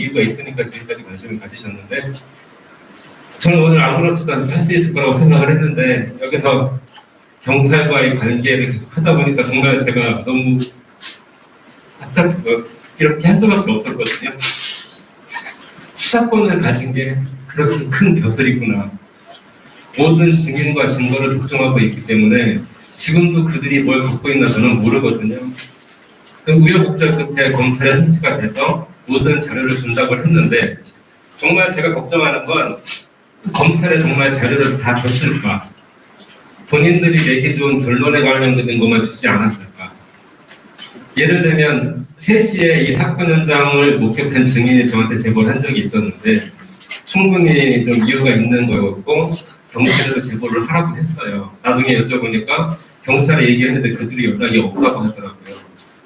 이유가 있으니까 지금까지 관심을 가지셨는데 저는 오늘 아무렇지도 않게 할 수 있을 거라고 생각을 했는데 여기서 경찰과의 관계를 계속 하다 보니까 정말 제가 너무 안타깝고 이렇게 할 수밖에 없었거든요. 수사권을 가진 게 그렇게 큰 벼슬이구나. 모든 증인과 증거를 독점하고 있기 때문에 지금도 그들이 뭘 갖고 있나 저는 모르거든요. 그 우여곡절 끝에 검찰에 송치가 돼서 모든 자료를 준다고 했는데 정말 제가 걱정하는 건 검찰에 정말 자료를 다 줬을까? 본인들이 내기 좋은 결론에 관련된 것만 주지 않았을까? 예를 들면 3시에 이 사건 현장을 목격한 증인이 저한테 제보를 한 적이 있었는데 충분히 좀 이유가 있는 거였고 경찰에도 제보를 하라고 했어요. 나중에 여쭤보니까 경찰에 얘기했는데 그들이 연락이 없다고 하더라고요.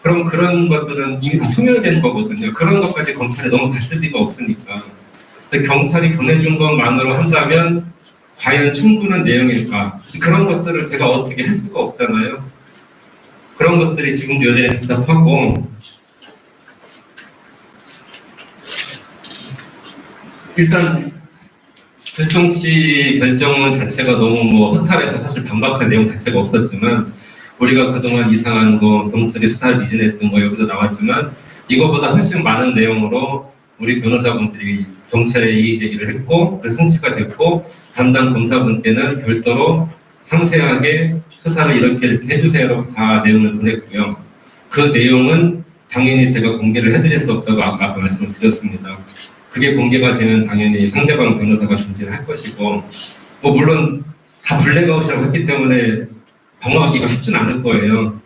그럼 그런 것들은 이미 다 소멸된 거거든요. 그런 것까지 검찰에 넘어갔을 리가 없으니까. 근데 경찰이 보내준 것만으로 한다면 과연 충분한 내용일까? 그런 것들을 제가 어떻게 할 수가 없잖아요. 그런 것들이 지금도 여전히 답답하고 일단 불송치 결정문 자체가 너무 허탈해서 사실 반박할 내용 자체가 없었지만 우리가 그동안 이상한 거, 경찰이 수사를 미진했던 거 여기도 나왔지만 이거보다 훨씬 많은 내용으로 우리 변호사분들이 경찰에 이의 제기를 했고 그래서 송치가 됐고 담당 검사분께는 별도로 상세하게 수사를 이렇게 해주세요라고 다 내용을 보냈고요. 그 내용은 당연히 제가 공개를 해드릴 수 없다고 아까 말씀을 드렸습니다. 그게 공개가 되면 당연히 상대방 변호사가 준비를 할 것이고 물론 다 블랙아웃이라고 했기 때문에 방어하기가 쉽진 않을 거예요.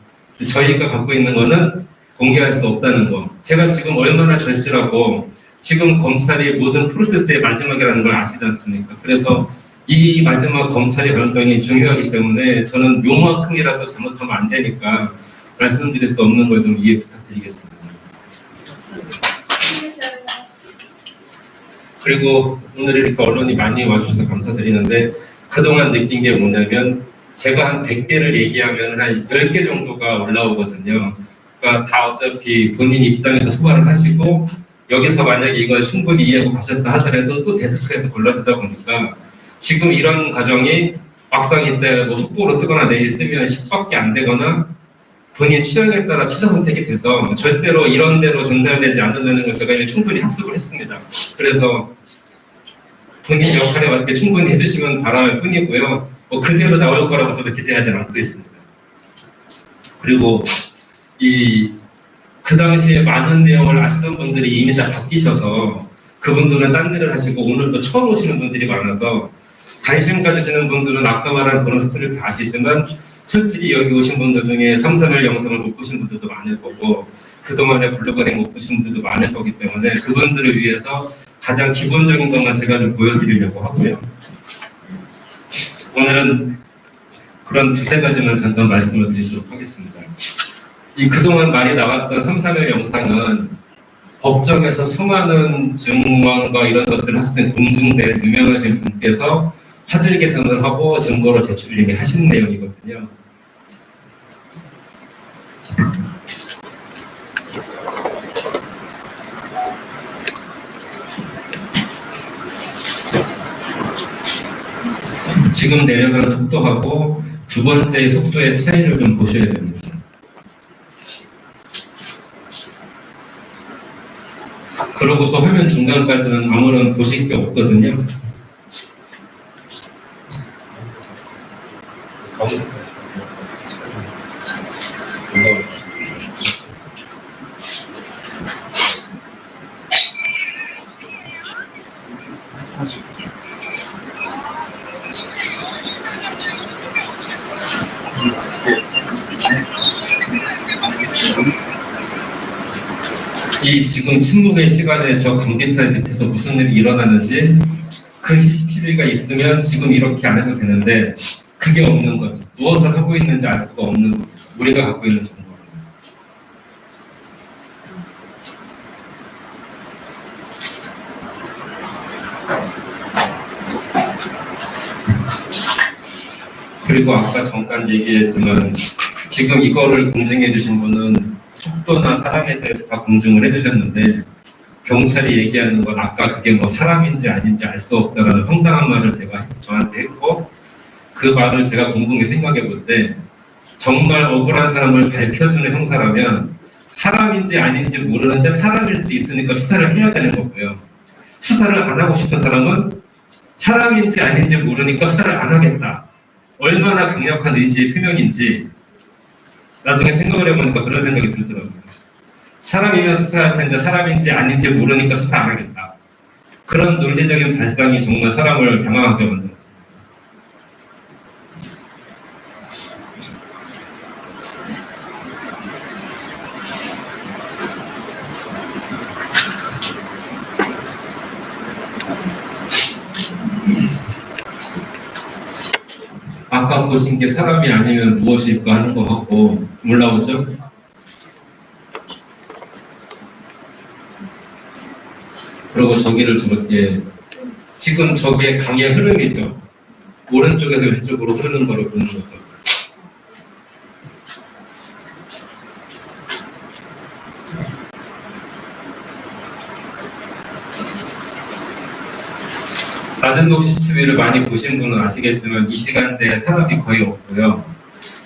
저희가 갖고 있는 거는 공개할 수 없다는 거. 제가 지금 얼마나 절실하고 지금 검찰이 모든 프로세스의 마지막이라는 걸 아시지 않습니까? 그래서 이 마지막 검찰의 결정이 중요하기 때문에 저는 요만큼이라도 잘못하면 안 되니까 말씀드릴 수 없는 걸 좀 이해 부탁드리겠습니다. 그리고 오늘 이렇게 언론이 많이 와주셔서 감사드리는데 그동안 느낀 게 뭐냐면 제가 한 100개를 얘기하면 한 10개 정도가 올라오거든요. 그러니까 다 어차피 본인 입장에서 소화를 하시고 여기서 만약에 이걸 충분히 이해하고 가셨다 하더라도 또 데스크에서 골라주다 보니까 지금 이런 과정이 막상 이때 속보로 뜨거나 내일 뜨면 10밖에 안 되거나 본인 취향에 따라 취사 선택이 돼서 절대로 이런 대로 전달되지 않는다는 걸 제가 이제 충분히 학습을 했습니다. 그래서 본인 역할에 맞게 충분히 해주시면 바람일 뿐이고요. 그대로 나올 거라고 저도 기대하지 않고 있습니다. 그리고 그 당시에 많은 내용을 아시던 분들이 이미 다 바뀌셔서 그분들은 딴 일을 하시고 오늘 또 처음 오시는 분들이 많아서 관심 가지시는 분들은 아까 말한 그런 스토리를 다 아시지만 솔직히 여기 오신 분들 중에 3,3일 영상을 못 보신 분들도 많을 거고 그동안에 블로그를 못 보신 분들도 많을 거기 때문에 그분들을 위해서 가장 기본적인 것만 제가 좀 보여드리려고 하고요. 오늘은 그런 2-3가지만 잠깐 말씀을 드리도록 하겠습니다. 이 그동안 많이 나왔던 3-3일 영상은 법정에서 수많은 증언과 이런 것들을 하실 때 공증된 유명하신 분께서 화질 개선을 하고 증거로 제출을 이미 하신 내용이거든요. 지금 내려가는 속도하고 두 번째 속도의 차이를 좀 보셔야 됩니다. 그러고서 화면 중간까지는 아무런 보실 게 없거든요. 이 지금 침묵의 시간에 저 감기탈 밑에서 무슨 일이 일어나는지 그 CCTV가 있으면 지금 이렇게 안 해도 되는데 그게 없는 거죠. 무엇을 하고 있는지 알 수가 없는 거죠. 우리가 갖고 있는 정보는. 그리고 아까 잠깐 얘기했지만 지금 이거를 공증해 주신 분은 속도나 사람에 대해서 다 공증을 해주셨는데 경찰이 얘기하는 건 아까 그게 뭐 사람인지 아닌지 알 수 없다라는 황당한 말을 제가 저한테 했고, 그 말을 제가 곰곰이 생각해 볼 때 정말 억울한 사람을 밝혀주는 형사라면 사람인지 아닌지 모르는데 사람일 수 있으니까 수사를 해야 되는 거고요. 수사를 안 하고 싶은 사람은 사람인지 아닌지 모르니까 수사를 안 하겠다. 얼마나 강력한 의지의 표명인지 나중에 생각을 해보니까 그런 생각이 들더라고요. 사람이면 수사할 텐데 사람인지 아닌지 모르니까 수사 안 하겠다. 그런 논리적인 발상이 정말 사람을 당황하게 만들었습니다. 아까 보신 게 사람이 아니면 무엇일까 하는 것 같고 올라오죠? 그리고 저기를 저렇게 지금 저게 강의 흐름이죠. 오른쪽에서 왼쪽으로 흐르는 거를 보는 거죠. 나든록 CCTV를 많이 보신 분은 아시겠지만 이 시간대에 사람이 거의 없고요.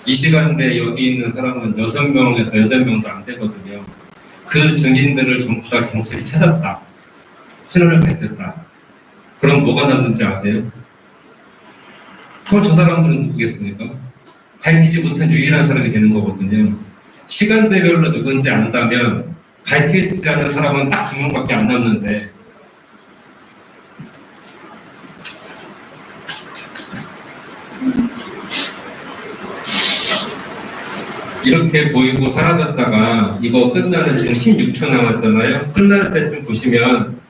이 시간대에 여기 있는 사람은 6명에서 8명도 안 되거든요. 그 증인들을 전부 다 경찰이 찾았다. 신원을 밝혔다. 그럼 뭐가 남는지 아세요? 그럼 저 사람들은 누구겠습니까? 밝히지 못한 유일한 사람이 되는 거거든요. 시간대별로 누군지 안다면 밝히지 않은 사람은 딱 2명밖에 안 남는데 이렇게 보이고 사라졌다가 이거 끝나는 지금 16초 남았잖아요. 끝날 때쯤 보시면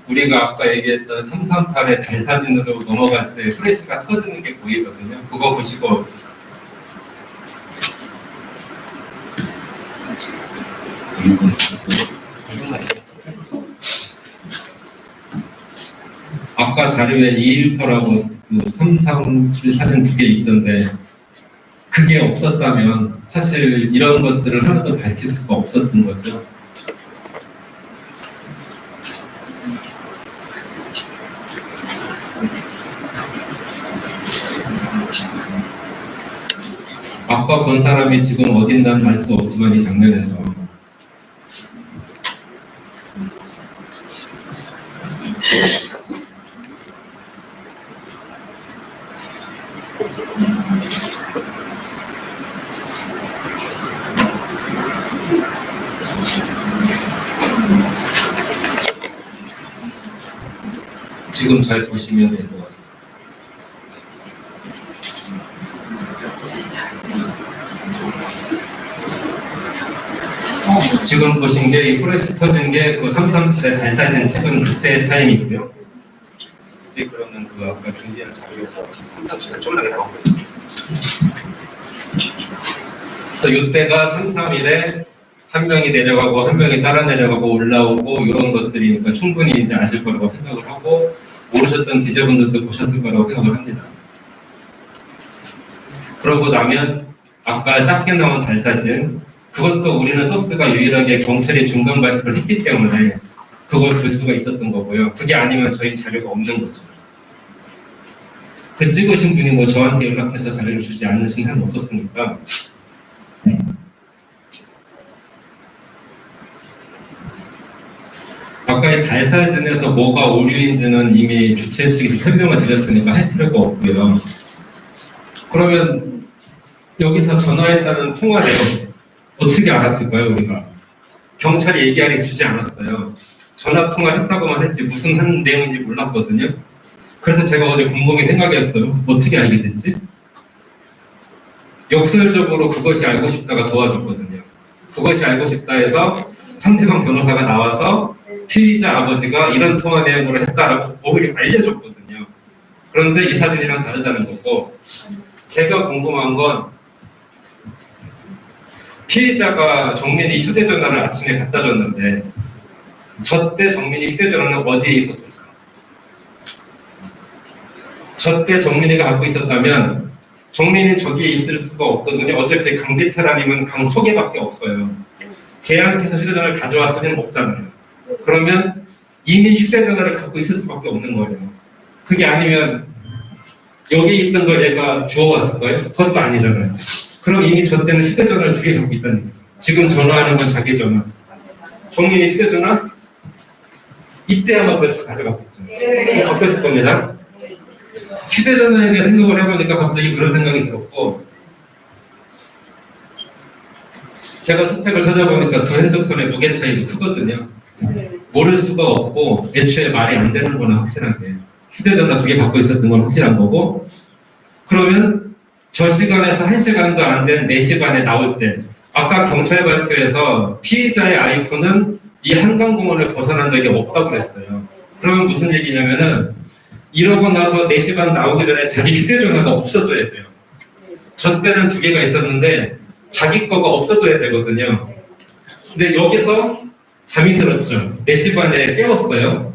우리가 아까 얘기했던 338의 달 사진으로 넘어갈 때 프레시가 터지는 게 보이거든요. 그거 보시고 아까 자료에 218하고 그 337 사진 2개 있던데 그게 없었다면 사실 이런 것들을 하나도 밝힐 수가 없었던 거죠. 아까 본 사람이 지금 어딘가는 알 수 없지만 이 장면에서 지금 잘 보시면 될 것 같습니다. 지금 보신 게 이 프레시 터진 게 그 337의 달 사진 찍은 그때의 타임이고요. 이제 그러면 그 아까 준비한 자료에서 337을 좀 나가고 그래서 이때가 331에 한 명이 내려가고 한 명이 따라 내려가고 올라오고 이런 것들이니까 충분히 이제 아실 거라고 생각을 하고 모르셨던 기자분들도 보셨을 거라고 생각을 합니다. 그러고 나면 아까 작게 나온 달 사진 그것도 우리는 소스가 유일하게 경찰이 중간 발표를 했기 때문에 그걸 볼 수가 있었던 거고요. 그게 아니면 저희 자료가 없는 거죠. 그 찍으신 분이 뭐 저한테 연락해서 자료를 주지 않으신 한 없었으니까 아까 달 사진에서 뭐가 오류인지는 이미 주최 측에서 설명을 드렸으니까 할 필요가 없고요. 그러면 여기서 전화했다는 통화 내용 어떻게 알았을까요, 우리가? 경찰이 얘기하니 주지 않았어요. 전화 통화를 했다고만 했지 무슨 한 내용인지 몰랐거든요. 그래서 제가 어제 곰곰이 생각했어요. 어떻게 알게 됐지? 역설적으로 그것이 알고 싶다가 도와줬거든요. 그것이 알고 싶다 해서 상대방 변호사가 나와서 피의자 아버지가 이런 통화 내용으로 했다라고 오히려 알려줬거든요. 그런데 이 사진이랑 다르다는 거고 제가 궁금한 건 피해자가 정민이 휴대전화를 아침에 갖다 줬는데 저때 정민이 휴대전화는 어디에 있었을까? 저때 정민이가 갖고 있었다면 정민이는 저기에 있을 수가 없거든요. 어차피 강 밑에 아니면 강 속에밖에 없어요. 걔한테서 휴대전화를 가져왔을 리는 없잖아요. 그러면 이미 휴대전화를 갖고 있을 수밖에 없는 거예요. 그게 아니면 여기 있던 걸 얘가 주워왔을 거예요? 그것도 아니잖아요. 그럼 이미 저 때는 휴대전화를 2개 갖고 있다는 얘기죠. 지금 전화하는 건 자기 전화. 정민이 휴대전화? 이때 아마 벌써 가져갔겠죠. 바뀌었을 겁니다. 휴대전화에 대해 생각을 해보니까 갑자기 그런 생각이 들었고, 제가 스펙을 찾아보니까 두 핸드폰의 무게 차이도 크거든요. 모를 수가 없고 애초에 말이 안 되는 거는 확실하게 휴대전화 2개 갖고 있었던 건 확실한 거고, 그러면 저 시간에서 1시간도 안 된 4시간에 나올 때 아까 경찰 발표에서 피의자의 아이폰은 이 한강공원을 벗어난 적이 없다고 그랬어요. 그러면 무슨 얘기냐면은 이러고 나서 4시간 나오기 전에 자기 휴대전화가 없어져야 돼요. 저 때는 2개가 있었는데 자기 거가 없어져야 되거든요. 근데 여기서 잠이 들었죠. 4시 반에 깨웠어요.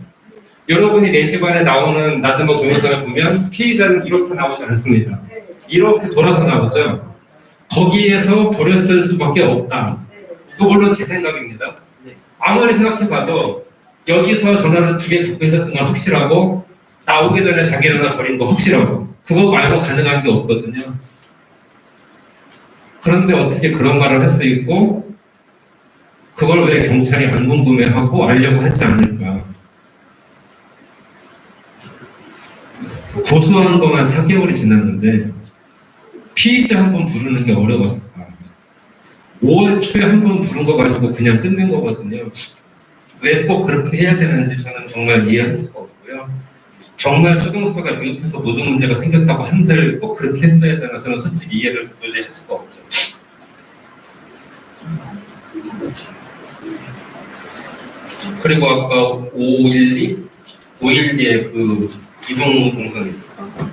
여러분이 4시 반에 나오는 나드모 동영상을 보면 피의자는 이렇게 나오지 않습니다. 이렇게 돌아서 나오죠. 거기에서 버렸을 수밖에 없다. 이거 물론 제 생각입니다. 아무리 생각해봐도 여기서 전화를 2개 갖고 있었던 건 확실하고 나오기 전에 자기 전화 버린 거 확실하고 그거 말고 가능한 게 없거든요. 그런데 어떻게 그런 말을 할 수 있고 그걸 왜 경찰이 안 궁금해하고 알려고 하지 않을까? 고소한 동안 4개월이 지났는데 피의자 한 번 부르는 게 어려웠을까? 5월 초에 한 번 부른 거 가지고 그냥 끝낸 거거든요. 왜 꼭 그렇게 해야 되는지 저는 정말 이해할 수가 없고요. 정말 초등수가 미흡해서 모든 문제가 생겼다고 한들 꼭 그렇게 했어야 되나 저는 솔직히 이해를 도저히 할 수가 없죠. 그리고 아까 512에 그 이동 동선이 있었어요.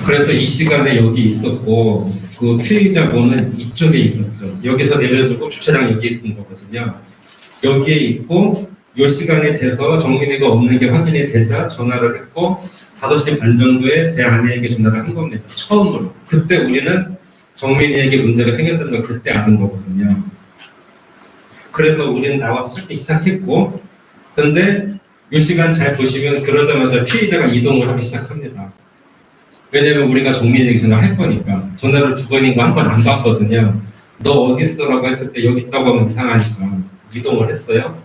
그래서 이 시간에 여기 있었고 그 피해자분은 이쪽에 있었죠. 여기서 내려주고 주차장 여기 있는 거거든요. 여기에 있고 이 시간이 돼서 정민이가 없는 게 확인이 되자 전화를 했고 5시 반 정도에 제 아내에게 전화를 한 겁니다. 처음으로. 그때 우리는 정민이에게 문제가 생겼다는 걸 그때 아는 거거든요. 그래서 우리는 나와서 찾기 시작했고 근데 이 시간 잘 보시면 그러자마자 피해자가 이동을 하기 시작합니다. 왜냐면 우리가 정민이에게 전화를 할 거니까 전화를 2번인가 한 번 안 받거든요. 너 어디 있어라고 했을 때 여기 있다고 하면 이상하니까 이동을 했어요.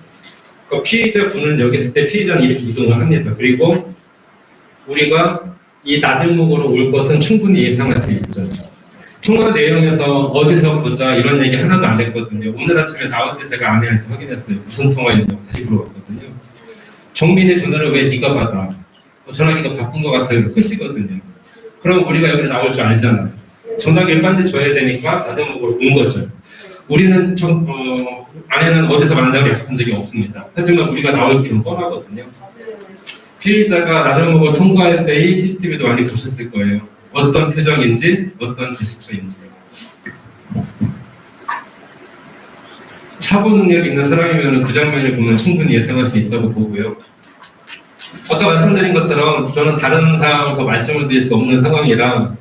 그러니까 피의자 분은 여기 있을 때 피의자는 이렇게 이동을 합니다. 그리고 우리가 이 나들목으로 올 것은 충분히 예상할 수 있죠. 통화 내용에서 어디서 보자 이런 얘기 하나도 안 했거든요. 오늘 아침에 나올 때 제가 아내한테 확인했어요. 무슨 통화였냐고 다시 물어봤거든요. 정민이 전화를 왜 네가 받아? 전화기가 바꾼 것 같아요. 끝이거든요. 그럼 우리가 여기 나올 줄 알잖아요. 전화기를 빨리 줘야 되니까 나들목으로 온 거죠. 우리는 아내는 어디서 만나고 약속한 적이 없습니다. 하지만 우리가 나올 길은 뻔하거든요. 피해자가 나들목을 통과할 때의 CCTV도 많이 보셨을 거예요. 어떤 표정인지, 어떤 제스처인지. 사고 능력이 있는 사람이면 그 장면을 보면 충분히 예상할 수 있다고 보고요. 아까 말씀드린 것처럼 저는 다른 사항을 더 말씀을 드릴 수 없는 상황이라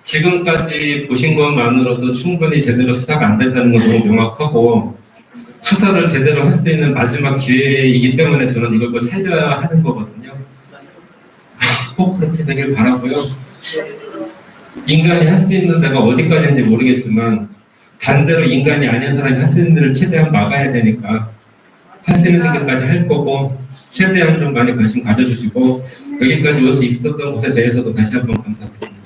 지금까지 보신 것만으로도 충분히 제대로 수사가 안 된다는 건 너무 명확하고 수사를 제대로 할 수 있는 마지막 기회이기 때문에 저는 이걸 꼭 살려야 하는 거거든요. 꼭 그렇게 되길 바라고요. 인간이 할 수 있는 데가 어디까지인지 모르겠지만 반대로 인간이 아닌 사람이 할 수 있는 일을 최대한 막아야 되니까 할 수 있는 일까지 할 거고 최대한 좀 많이 관심 가져주시고 여기까지 올 수 있었던 것에 대해서도 다시 한번 감사드립니다.